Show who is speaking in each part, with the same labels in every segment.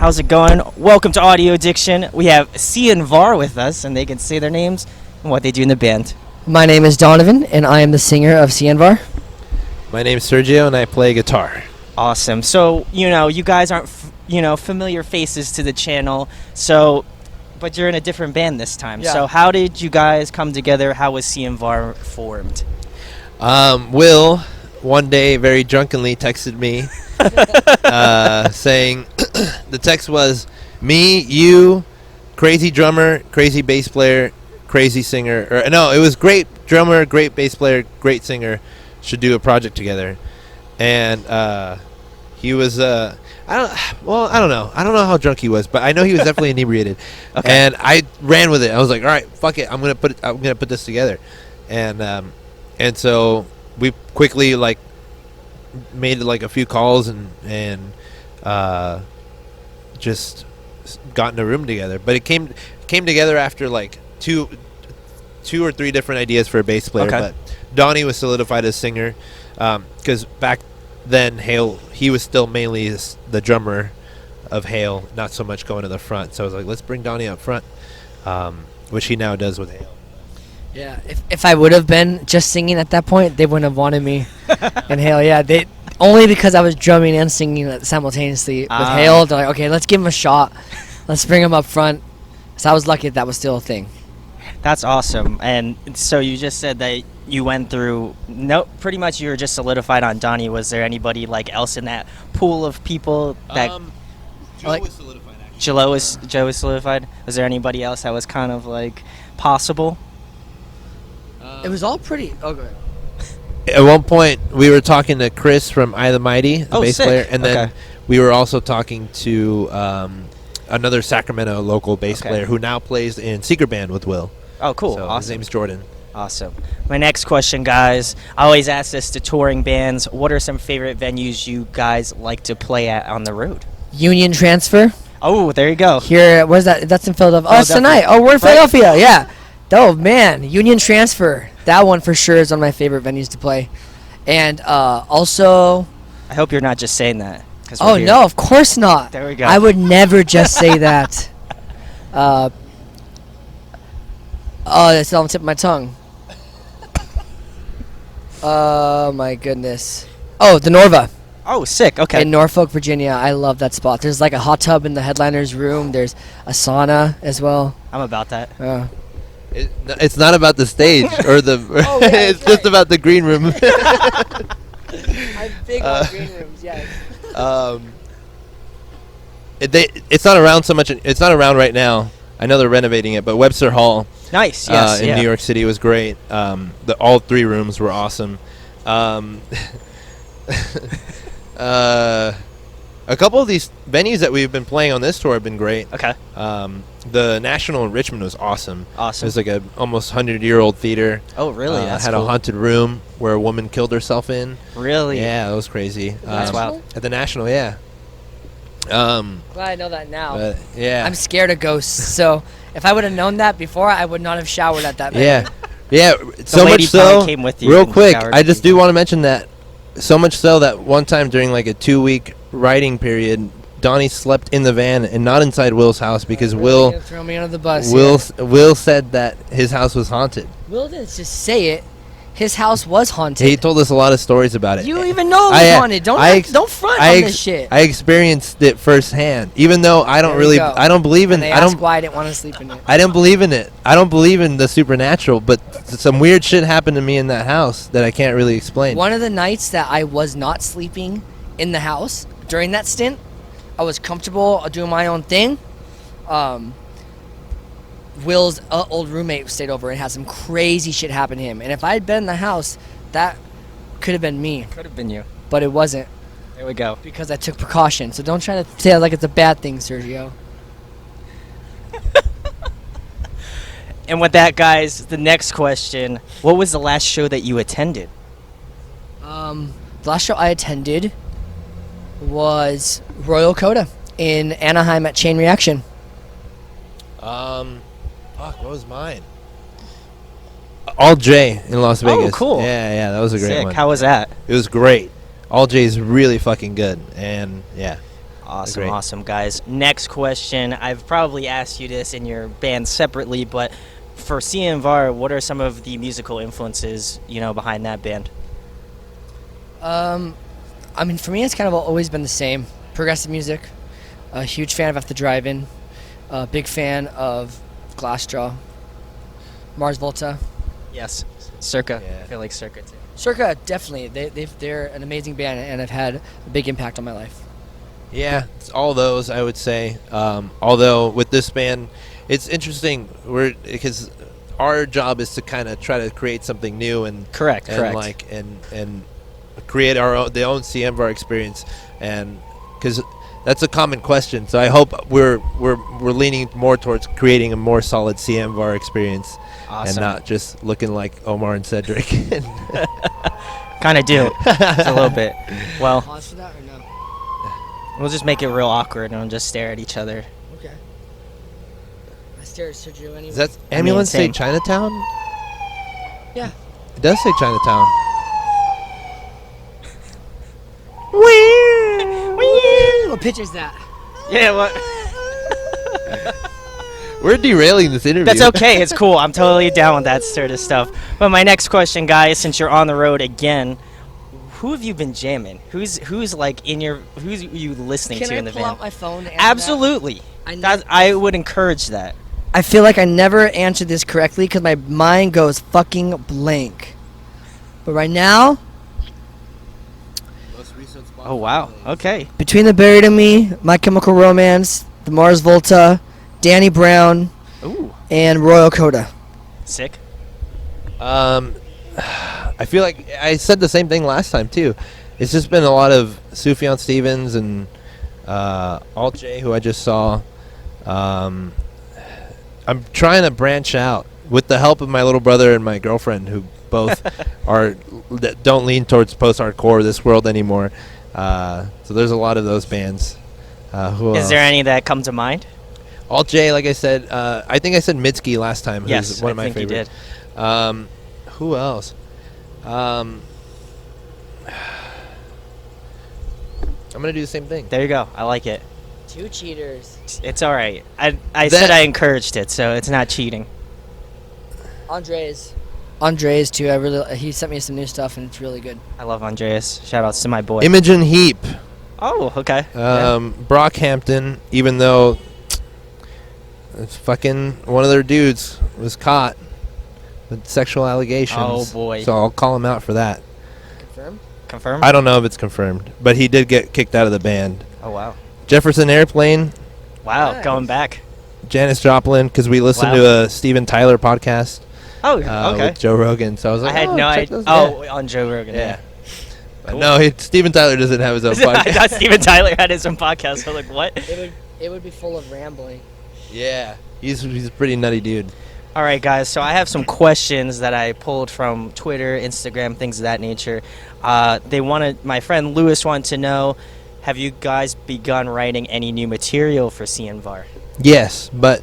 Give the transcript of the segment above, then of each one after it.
Speaker 1: How's it going? Welcome to Audio Addiction. We have Sianvar with us, and they can say their names and what they do in the band.
Speaker 2: My name is Donovan, and I am the singer of Sianvar.
Speaker 3: My name's Sergio, and I play guitar.
Speaker 1: Awesome. So, you guys aren't, familiar faces to the channel, but you're in a different band this time.
Speaker 2: Yeah.
Speaker 1: So how did you guys come together? How was Sianvar formed?
Speaker 3: Will, one day, very drunkenly texted me saying, the text was, me, you, crazy drummer, crazy bass player, crazy singer. It was great drummer, great bass player, great singer, should do a project together. And he was, I don't know. I don't know how drunk he was, but I know he was definitely inebriated.
Speaker 1: Okay.
Speaker 3: And I ran with it. I was like, all right, fuck it. I'm gonna put this together. And so we quickly made a few calls and just got in a room together. But it came together after two or three different ideas for a bass player.
Speaker 1: Okay.
Speaker 3: But Donnie was solidified as singer because back then he was still mainly the drummer of Hale, not so much going to the front. So I was like, let's bring Donnie up front, which he now does with Hale.
Speaker 2: Yeah, if I would have been just singing at that point, they wouldn't have wanted me in Hale. Yeah, they only because I was drumming and singing simultaneously with Hale. They're like, okay, let's give him a shot. Let's bring him up front. So I was lucky that was still a thing.
Speaker 1: That's awesome. And so you just said that you went through, pretty much you were just solidified on Donnie. Was there anybody else in that pool of people that...
Speaker 3: Joe was solidified, actually.
Speaker 1: Joe was solidified? Was there anybody else that was kind of possible?
Speaker 2: It was all pretty... Oh, go ahead.
Speaker 3: At one point, we were talking to Chris from I the Mighty, the bass
Speaker 1: sick.
Speaker 3: player, and then
Speaker 1: Okay.
Speaker 3: we were also talking to another Sacramento local bass
Speaker 1: Okay.
Speaker 3: player who now plays in Secret Band with Will.
Speaker 1: Oh, cool.
Speaker 3: So
Speaker 1: Awesome.
Speaker 3: his name's Jordan.
Speaker 1: Awesome. My next question, guys. I always ask this to touring bands. What are some favorite venues you guys like to play at on the road?
Speaker 2: Union Transfer.
Speaker 1: Oh, there you go.
Speaker 2: Here, where's that? That's in Philadelphia. Oh, it's
Speaker 1: Philadelphia.
Speaker 2: tonight. Oh, we're in
Speaker 1: Right.
Speaker 2: Philadelphia. Yeah. Oh, man. Union Transfer. That one for sure is one of my favorite venues to play. And also...
Speaker 1: I hope you're not just saying that. 'cause we're
Speaker 2: Oh,
Speaker 1: here.
Speaker 2: no, of course not.
Speaker 1: There we go.
Speaker 2: I would never just say that. It's on the tip of my tongue. Oh, my goodness. Oh, the Norva
Speaker 1: Oh, sick. Okay.
Speaker 2: in Norfolk, Virginia. I love that spot. There's a hot tub in the headliner's room. There's a sauna as well.
Speaker 1: I'm about that.
Speaker 3: It's not about the stage or the.
Speaker 2: Oh, yeah,
Speaker 3: it's
Speaker 2: that's
Speaker 3: just
Speaker 2: right.
Speaker 3: about the green room.
Speaker 2: I'm big on green rooms, yes.
Speaker 3: It's not around so much. It's not around right now. I know they're renovating it, but Webster Hall
Speaker 1: Nice. Yes.
Speaker 3: in
Speaker 1: yeah.
Speaker 3: New York City was great. All three rooms were awesome. A couple of these venues that we've been playing on this tour have been great.
Speaker 1: Okay.
Speaker 3: The National in Richmond was awesome.
Speaker 1: Awesome.
Speaker 3: It was a almost 100-year-old theater.
Speaker 1: Oh, really? That's
Speaker 3: had
Speaker 1: cool.
Speaker 3: a haunted room where a woman killed herself in.
Speaker 1: Really?
Speaker 3: Yeah, that was crazy.
Speaker 1: That's wild.
Speaker 3: At the National, yeah.
Speaker 2: Glad I know that now.
Speaker 3: But yeah.
Speaker 2: I'm scared of ghosts, so if I would have known that before, I would not have showered at that venue.
Speaker 3: Yeah. Yeah, so
Speaker 1: lady
Speaker 3: much
Speaker 1: probably
Speaker 3: so,
Speaker 1: came with you
Speaker 3: real
Speaker 1: and
Speaker 3: quick,
Speaker 1: showered
Speaker 3: I
Speaker 1: with
Speaker 3: just
Speaker 1: you.
Speaker 3: do want to mention that, so much so that one time during a 2-week writing period, Donnie slept in the van and not inside Will's house because
Speaker 2: Really
Speaker 3: Will
Speaker 2: gonna throw me under the bus.
Speaker 3: Will said that his house was haunted.
Speaker 2: Will didn't just say it. His house was haunted.
Speaker 3: He told us a lot of stories about it.
Speaker 2: You even know it was haunted. Don't front on this shit.
Speaker 3: I experienced it firsthand, even though I don't
Speaker 2: There we
Speaker 3: really,
Speaker 2: go.
Speaker 3: I don't believe in,
Speaker 2: And they
Speaker 3: I
Speaker 2: asked
Speaker 3: don't,
Speaker 2: why I didn't want to sleep in it.
Speaker 3: I didn't believe in it. I don't believe in the supernatural, but some weird shit happened to me in that house that I can't really explain.
Speaker 2: One of the nights that I was not sleeping in the house during that stint, I was comfortable doing my own thing. Will's old roommate stayed over and had some crazy shit happen to him. And if I had been in the house, that could have been me.
Speaker 1: Could have been you.
Speaker 2: But it wasn't
Speaker 1: There we go.
Speaker 2: because I took precaution. So don't try to say it like it's a bad thing, Sergio.
Speaker 1: And with that, guys, the next question: what was the last show that you attended?
Speaker 2: The last show I attended was Royal Coda in Anaheim at Chain Reaction.
Speaker 3: Fuck, what was mine? All J in Las Vegas.
Speaker 1: cool.
Speaker 3: Yeah, that was a great
Speaker 1: Sick.
Speaker 3: one.
Speaker 1: How was that?
Speaker 3: It was great. All J is really fucking good, and yeah.
Speaker 1: Awesome,
Speaker 3: Great.
Speaker 1: awesome, guys. Next question. I've probably asked you this in your band separately, but for Sianvar, what are some of the musical influences, behind that band?
Speaker 2: I mean, for me, it's kind of always been the same. Progressive music. A huge fan of At the Drive-In. A big fan of Glassjaw. Mars Volta.
Speaker 1: Yes, Circa.
Speaker 3: Yeah.
Speaker 1: I feel like Circa too.
Speaker 2: Circa, definitely. They're an amazing band and have had a big impact on my life.
Speaker 3: Yeah, it's all those, I would say. Although with this band, it's interesting because our job is to kind of try to create something new and
Speaker 1: Correct.
Speaker 3: and create the own Sianvar experience, and because that's a common question. So I hope we're leaning more towards creating a more solid Sianvar experience,
Speaker 1: Awesome.
Speaker 3: and not just looking like Omar and Cedric.
Speaker 1: Kind of do. Just a little bit. Well,
Speaker 2: Pause for that or no?
Speaker 1: we'll just make it real awkward and we'll just stare at each other.
Speaker 2: Okay. I stare at Sergio anyway.
Speaker 3: Does that ambulance say
Speaker 1: same.
Speaker 3: Chinatown?
Speaker 2: Yeah.
Speaker 3: It does say Chinatown.
Speaker 2: What pitch is that?
Speaker 1: Yeah, what?
Speaker 3: We're derailing this interview.
Speaker 1: That's okay. It's cool. I'm totally down with that sort of stuff. But my next question, guys, since you're on the road again, who have you been jamming? Who's you listening
Speaker 2: Can
Speaker 1: to
Speaker 2: I
Speaker 1: in the
Speaker 2: pull
Speaker 1: van?
Speaker 2: out my phone to answer
Speaker 1: Absolutely. I would encourage that.
Speaker 2: I feel like I never answered this correctly because my mind goes fucking blank. But right now,
Speaker 1: Oh wow. Okay.
Speaker 2: Between the Buried and Me, My Chemical Romance, the Mars Volta, Danny Brown,
Speaker 1: Ooh.
Speaker 2: and Royal Coda.
Speaker 1: Sick.
Speaker 3: I feel like I said the same thing last time too. It's just been a lot of Sufjan Stevens and Alt J, who I just saw. I'm trying to branch out with the help of my little brother and my girlfriend, who both don't lean towards post-hardcore this world anymore. So there's a lot of those bands. Who
Speaker 1: Is
Speaker 3: else?
Speaker 1: there any that come to mind?
Speaker 3: Alt J, like I said, I think I said Mitski last time. Who's
Speaker 1: Yes,
Speaker 3: one of
Speaker 1: I
Speaker 3: my
Speaker 1: think
Speaker 3: favorites.
Speaker 1: you did.
Speaker 3: Who else? I'm gonna do the same thing.
Speaker 1: There you go. I like it.
Speaker 2: Two cheaters.
Speaker 1: It's all right. I said I encouraged it, so it's not cheating.
Speaker 2: Andres too. He sent me some new stuff and it's really good.
Speaker 1: I love Andreas. Shout outs to my boy.
Speaker 3: Imogen Heap,
Speaker 1: Oh, okay.
Speaker 3: Brockhampton. Even though it's fucking one of their dudes was caught with sexual allegations.
Speaker 1: Oh, boy.
Speaker 3: So I'll call him out for that.
Speaker 1: Confirmed?
Speaker 3: I don't know if it's confirmed, but he did get kicked out of the band.
Speaker 1: Oh, wow.
Speaker 3: Jefferson Airplane,
Speaker 1: Wow,
Speaker 2: Nice.
Speaker 1: going back.
Speaker 3: Janis Joplin, because we listened
Speaker 1: Wow.
Speaker 3: to a Steven Tyler podcast
Speaker 1: Oh, okay.
Speaker 3: with Joe Rogan. So I was
Speaker 1: I
Speaker 3: like,
Speaker 1: had
Speaker 3: oh,
Speaker 1: no
Speaker 3: check
Speaker 1: idea.
Speaker 3: those-
Speaker 1: Oh, on Joe Rogan.
Speaker 3: yeah. But
Speaker 1: Cool.
Speaker 3: no, Steven Tyler doesn't have his own
Speaker 1: I
Speaker 3: podcast.
Speaker 1: thought Steven Tyler had his own podcast. So like, what?
Speaker 2: It would be full of rambling.
Speaker 3: Yeah, he's a pretty nutty dude.
Speaker 1: All right, guys. So I have some questions that I pulled from Twitter, Instagram, things of that nature. My friend Lewis wanted to know, have you guys begun writing any new material for Sianvar?
Speaker 3: Yes, but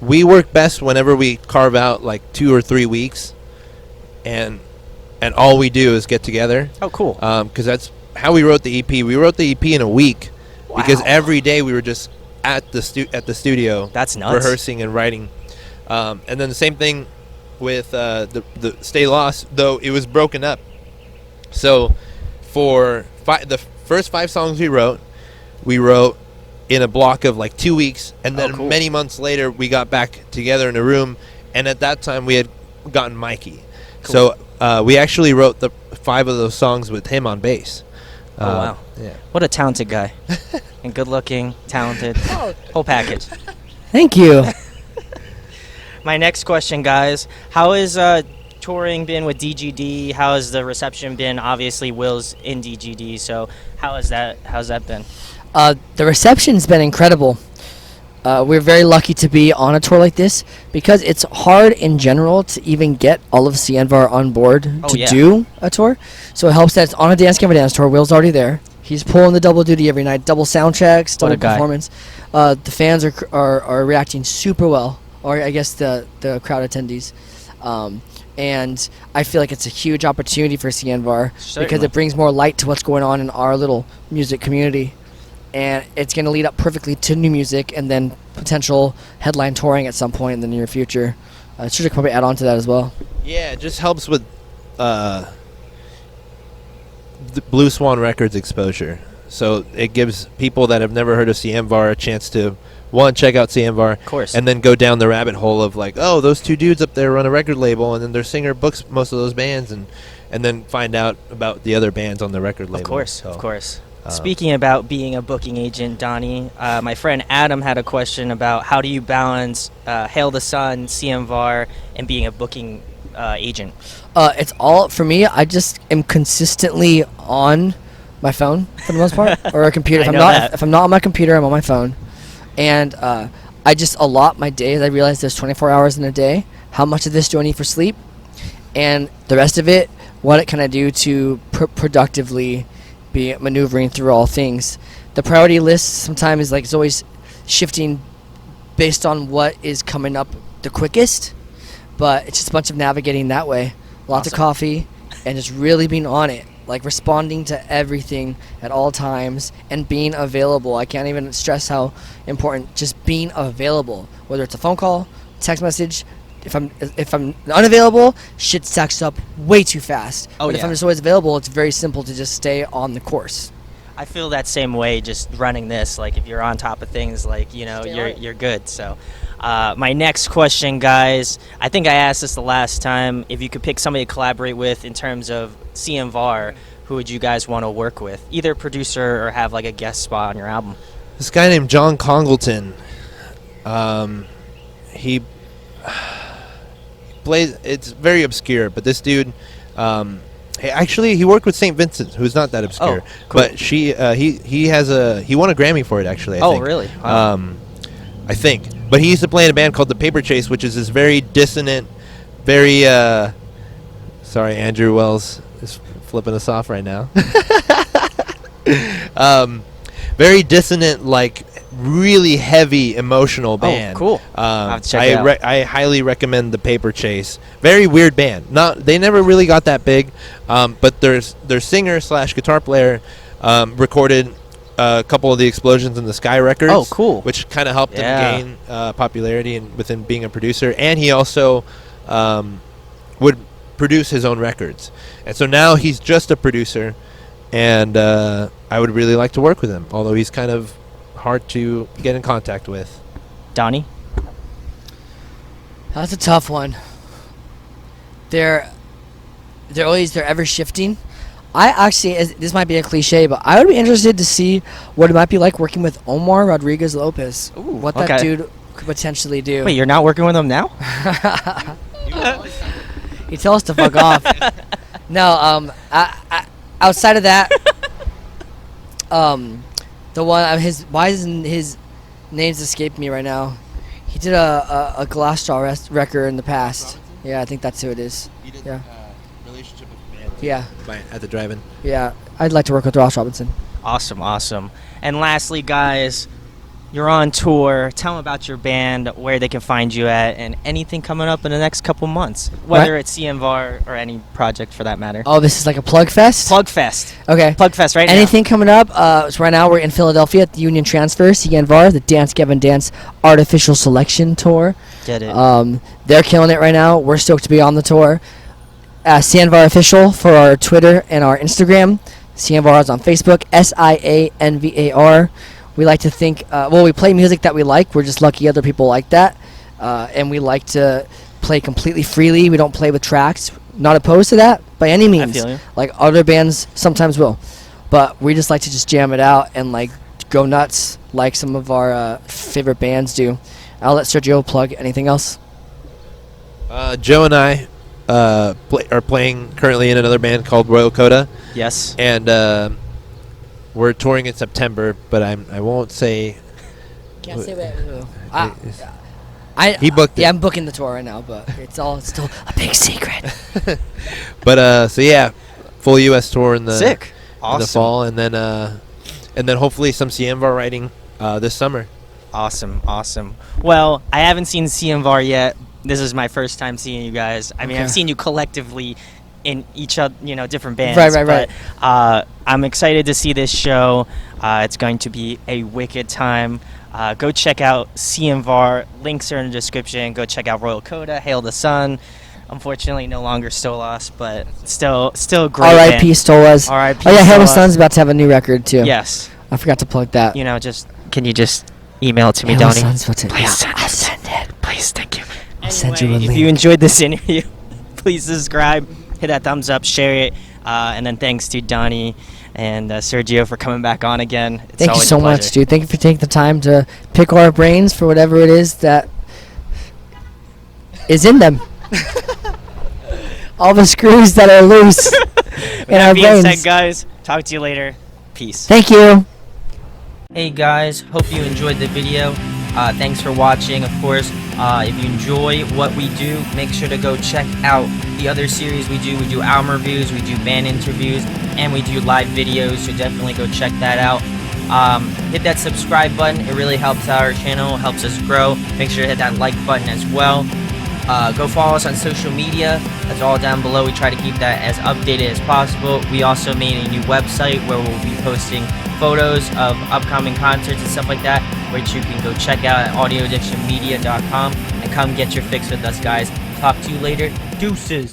Speaker 3: we work best whenever we carve out like 2 or 3 weeks, and all we do is get together.
Speaker 1: Oh, cool.
Speaker 3: Because that's how we wrote the EP. We wrote the EP in a week because
Speaker 1: Wow.
Speaker 3: every day we were just at the studio.
Speaker 1: That's nuts.
Speaker 3: Rehearsing and writing. And then the same thing with the Stay Lost, though it was broken up. So for the first 5 songs we wrote in a block of like 2 weeks, and then
Speaker 1: cool.
Speaker 3: many months later we got back together in a room, and at that time we had gotten Mikey.
Speaker 1: Cool.
Speaker 3: So we actually wrote the 5 of those songs with him on bass.
Speaker 1: Oh, wow.
Speaker 3: Yeah.
Speaker 1: What a talented guy. And good looking, talented, whole package.
Speaker 2: Thank you.
Speaker 1: My next question, guys. How is touring been with DGD? How has the reception been? Obviously, Will's in DGD, so how's that been?
Speaker 2: The reception's been incredible. We're very lucky to be on a tour like this because it's hard in general to even get all of Sianvar on board to do a tour. So it helps that it's on a Dance Camera Dance tour. Will's already there. He's pulling the double duty every night, double sound checks,
Speaker 1: What a
Speaker 2: double
Speaker 1: guy.
Speaker 2: performance. The fans are reacting super well, or I guess the crowd attendees. And I feel like it's a huge opportunity for Sianvar because
Speaker 1: Certainly.
Speaker 2: it brings more light to what's going on in our little music community. and it's going to lead up perfectly to new music and then potential headline touring at some point in the near future. Should probably add on to that as well.
Speaker 3: Yeah, it just helps with the Blue Swan Records exposure. So it gives people that have never heard of Sianvar a chance to, one, check out Sianvar,
Speaker 1: Of course.
Speaker 3: and then go down the rabbit hole of like, oh, those two dudes up there run a record label, and then their singer books most of those bands, and then find out about the other bands on the record label.
Speaker 1: Of course,
Speaker 3: So,
Speaker 1: of course. Speaking about being a booking agent, Donnie, my friend Adam had a question about how do you balance Hail the Sun, CMVAR, and being a booking agent?
Speaker 2: It's all, for me, I just am consistently on my phone for the most part, or a computer. If I'm not on my computer, I'm on my phone. And I just allot my days. I realize there's 24 hours in a day. How much of this do I need for sleep? And the rest of it, what can I do to productively be maneuvering through all things? The priority list sometimes is always shifting based on what is coming up the quickest, but it's just a bunch of navigating that way. Lots of coffee and just really being on it, responding to everything at all times and being available. I can't even stress how important just being available, whether it's a phone call, text message. If I'm unavailable, shit stacks up way too fast. But if I'm just always available, it's very simple to just stay on the course.
Speaker 1: I feel that same way just running this. If you're on top of things, you're good. So my next question, guys, I think I asked this the last time. If you could pick somebody to collaborate with in terms of CMVAR, who would you guys want to work with? Either producer or have a guest spot on your album.
Speaker 3: this guy named John Congleton, he plays, it's very obscure, but this dude, he worked with St. Vincent, who's not that obscure.
Speaker 1: Oh, cool.
Speaker 3: But he won a Grammy for it, actually, I think.
Speaker 1: Really? Wow.
Speaker 3: I think. But he used to play in a band called The Paper Chase, which is this very dissonant, very, sorry, Andrew Wells is flipping us off right now. Very dissonant, really heavy emotional band.
Speaker 1: Oh, cool. I'll have to check it out.
Speaker 3: I highly recommend The Paper Chase. Very weird band. They never really got that big, but their singer / guitar player recorded a couple of the Explosions in the Sky records.
Speaker 1: Oh, cool.
Speaker 3: Which kind of helped him gain popularity within being a producer. And he also would produce his own records. And so now he's just a producer, and I would really like to work with him, although he's kind of hard to get in contact with.
Speaker 1: Donnie?
Speaker 2: That's a tough one. They're ever shifting. I actually, this might be a cliche, but I would be interested to see what it might be like working with Omar Rodriguez Lopez.
Speaker 1: Ooh,
Speaker 2: what that dude could potentially do.
Speaker 1: Wait, you're not working with him now?
Speaker 2: He tells us to fuck off. No, outside of that, the one why doesn't his names escape me right now? He did a Glass Straw record in the past. Robinson? Yeah, I think that's who it is.
Speaker 3: He did Relationship with Man.
Speaker 2: Yeah.
Speaker 3: At the drive-in.
Speaker 2: Yeah, I'd like to work with Ross Robinson.
Speaker 1: Awesome. And lastly, guys, you're on tour. Tell them about your band, where they can find you at, and anything coming up in the next couple months, whether it's CMVAR or any project for that matter.
Speaker 2: Oh, this is like a plug fest?
Speaker 1: Plug fest.
Speaker 2: Okay.
Speaker 1: Plug fest right
Speaker 2: Anything coming up? So right now we're in Philadelphia at the Union Transfer, Sianvar, the Dance Gavin Dance Artificial Selection Tour.
Speaker 1: Get it.
Speaker 2: They're killing it right now. We're stoked to be on the tour. Sianvar Official for our Twitter and our Instagram. Sianvar is on Facebook, SIANVAR. We like to think, we play music that we like. We're just lucky other people like that. And we like to play completely freely. We don't play with tracks. Not opposed to that by any means.
Speaker 1: I feel you.
Speaker 2: Like other bands sometimes will. But we just like to just jam it out and go nuts like some of our favorite bands do. I'll let Sergio plug anything else.
Speaker 3: Joe and I are playing currently in another band called Royal Coda.
Speaker 1: Yes.
Speaker 3: And we're touring in September, but I won't say.
Speaker 2: Can't say what.
Speaker 3: He booked it.
Speaker 2: Yeah, I'm booking the tour right now, but it's still a big secret.
Speaker 3: But full U.S. tour in the
Speaker 1: Sick. Awesome.
Speaker 3: in the fall, and then hopefully some Sianvar writing this summer.
Speaker 1: Awesome. Well, I haven't seen CMVAR yet. This is my first time seeing you guys. I mean, I've seen you collectively in each other, different bands.
Speaker 2: Right.
Speaker 1: But I'm excited to see this show. It's going to be a wicked time. Go check out Sianvar. Links are in the description. Go check out Royal Coda, Hail the Sun. Unfortunately, no longer Stolas, but still great.
Speaker 2: R.I.P. Stolas.
Speaker 1: R.I.P.
Speaker 2: Oh yeah, Hail the
Speaker 1: Stolas.
Speaker 2: Sun's about to have a new record too.
Speaker 1: Yes.
Speaker 2: I forgot to plug that.
Speaker 1: Can you just email it to me,
Speaker 2: Hail the
Speaker 1: Donnie?
Speaker 2: Sun's about to.
Speaker 1: Please
Speaker 2: I'll send it.
Speaker 1: Please, thank you.
Speaker 2: I'll send you a
Speaker 1: If
Speaker 2: link.
Speaker 1: you enjoyed this interview, please subscribe, hit that thumbs up, share it, and then thanks to Donnie and Sergio for coming back on again. It's
Speaker 2: Thank you
Speaker 1: always
Speaker 2: so
Speaker 1: a pleasure.
Speaker 2: much, dude. Thank you for taking the time to pick our brains for whatever it is that is in them. All the screws that are loose
Speaker 1: With
Speaker 2: in our
Speaker 1: that being
Speaker 2: brains.
Speaker 1: said, guys, talk to you later. Peace.
Speaker 2: Thank you.
Speaker 1: Hey guys, hope you enjoyed the video. Thanks for watching. Of course, if you enjoy what we do, make sure to go check out the other series we do. We do album reviews, we do band interviews, and we do live videos, so definitely go check that out. Hit that subscribe button. It really helps our channel, helps us grow. Make sure to hit that like button as well. Go follow us on social media. That's all down below. We try to keep that as updated as possible. We also made a new website where we'll be posting photos of upcoming concerts and stuff like that, which you can go check out at audioaddictionmedia.com and come get your fix with us, guys. Talk to you later. Deuces.